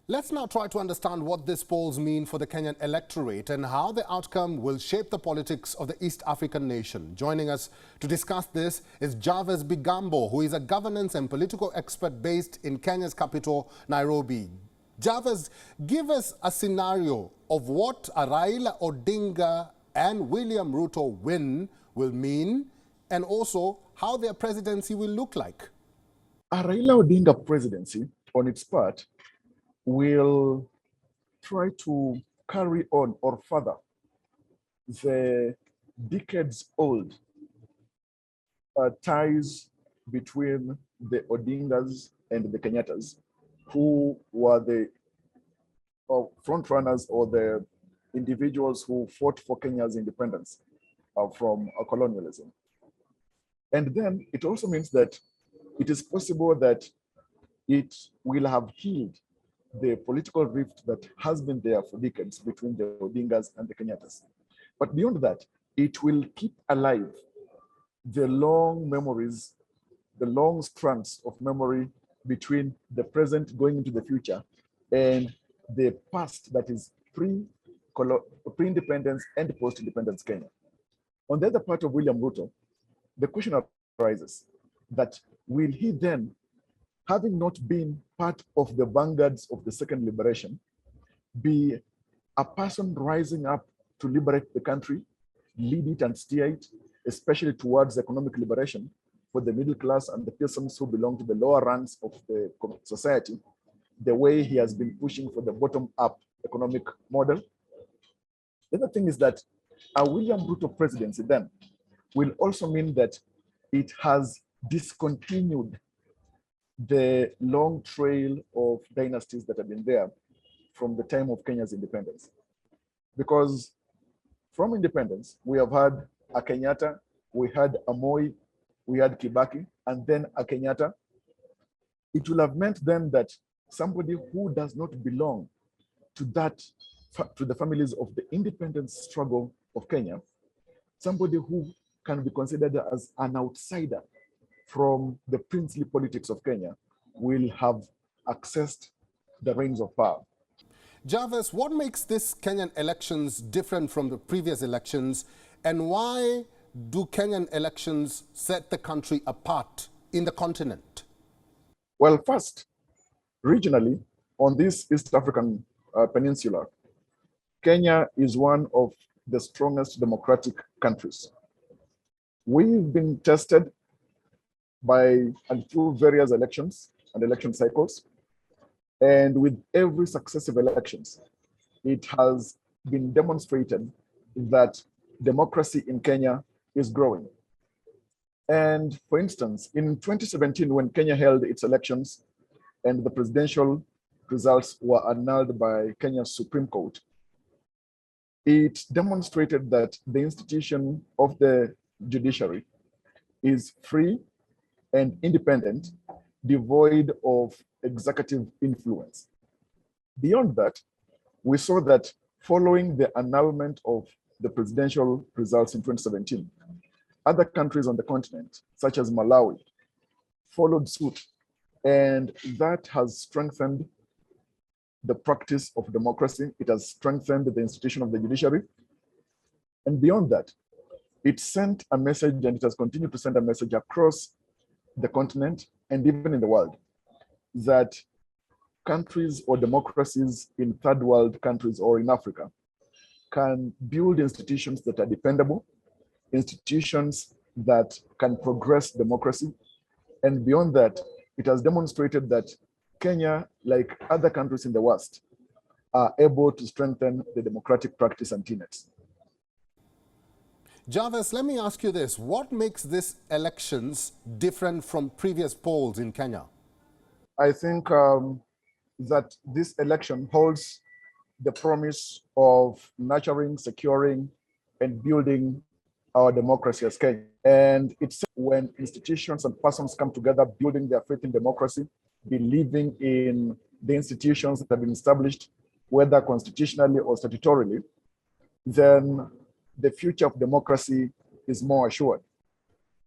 Let's now try to understand what these polls mean for the Kenyan electorate and how the outcome will shape the politics of the East African nation. Joining us to discuss this is Jarvis Bigambo, who is a governance and political expert based in Kenya's capital, Nairobi. Jarvis, give us a scenario of what a Raila Odinga and William Ruto win will mean, and also how their presidency will look like. A Raila Odinga presidency, on its part, will try to carry on or further the decades-old ties between the Odingas and the Kenyattas, who were the front runners or the individuals who fought for Kenya's independence from colonialism. And then it also means that it is possible that it will have healed the political rift that has been there for decades between the Odingas and the Kenyattas. But beyond that, it will keep alive the long memories, the long strands of memory between the present going into the future and the past that is pre-independence and post-independence Kenya. On the other part of William Ruto, the question arises that will he then, having not been part of the vanguards of the second liberation, be a person rising up to liberate the country, lead it and steer it, especially towards economic liberation for the middle class and the persons who belong to the lower ranks of the society, the way he has been pushing for the bottom-up economic model. The other thing is that a William Ruto presidency then will also mean that it has discontinued the long trail of dynasties that have been there from the time of Kenya's independence. Because from independence, we have had a Kenyatta, we had a Moi, we had Kibaki, and then a Kenyatta. It will have meant then that somebody who does not belong to the families of the independence struggle of Kenya, somebody who can be considered as an outsider from the princely politics of Kenya, will have accessed the reins of power. Jarvis, what makes this Kenyan elections different from the previous elections, and why do Kenyan elections set the country apart in the continent? Well, first, regionally, on this East African peninsula, Kenya is one of the strongest democratic countries. We've been tested by and through various elections and election cycles. And with every successive elections, it has been demonstrated that democracy in Kenya is growing. And for instance, in 2017, when Kenya held its elections and the presidential results were annulled by Kenya's Supreme Court, it demonstrated that the institution of the judiciary is free and independent, devoid of executive influence. Beyond that, we saw that following the annulment of the presidential results in 2017, other countries on the continent, such as Malawi, followed suit, and that has strengthened the practice of democracy. It has strengthened the institution of the judiciary. And beyond that, it sent a message, and it has continued to send a message across the continent and even in the world, that countries or democracies in third world countries or in Africa can build institutions that are dependable, institutions that can progress democracy. And beyond that, it has demonstrated that Kenya, like other countries in the West, are able to strengthen the democratic practice and tenets. Jarvis, let me ask you this. What makes these elections different from previous polls in Kenya? I think that this election holds the promise of nurturing, securing, and building our democracy as Kenya. And it's when institutions and persons come together, building their faith in democracy, believing in the institutions that have been established, whether constitutionally or statutorily, then the future of democracy is more assured.